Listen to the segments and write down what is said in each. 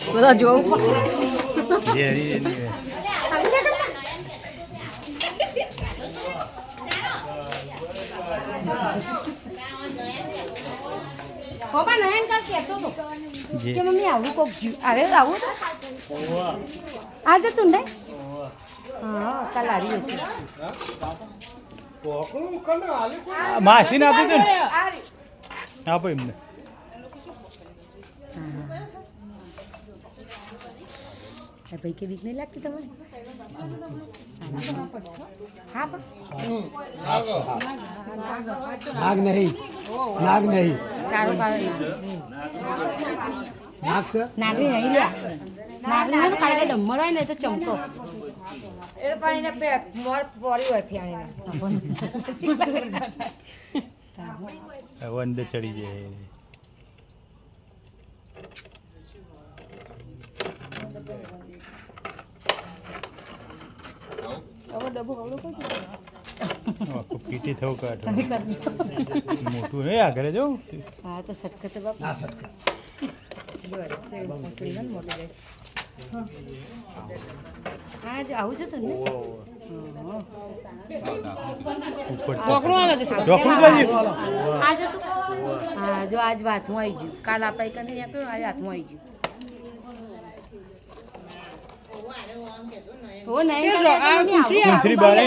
બધા જોવું બાબા નયન કાલ કહેતો તો કે મમ્મી આવું કોક અરે આવું તો આજે તું ને હા કાલ આવી હશે માસીને આપી દે આપો એમને ભાઈ કે બીક નહીં લાગતી તમને હા નાગ નહીં નાગ નહીં સારું નાગ છે નાગરી નહીં લ્યા નાગરી હોય તો કાંઈ ડમર હોય ને તો ચમકો એ પાણીને મોર પોરી હોય ફિયાણીને અંદર ચડી જાય પીટી થવું કાઢ મોટું નહીં આગળ જવું હા તો સટકે તો બાપ ના સટકે હા જ આવું છે તો ને આજે તો હા જો આજ હાથમાં આવી ગયું કાલ આપણે કને નીકળ્યું આજે હાથમાં આવી ગયું ઓ નહીં પૂંછડી બાળે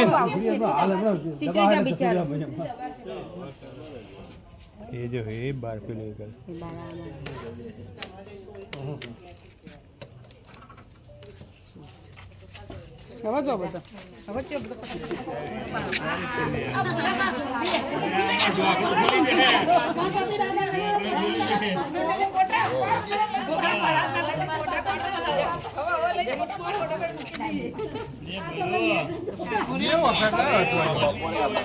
એ જો હે બાર પે લેકર હવે જો બધા હવે તે બધા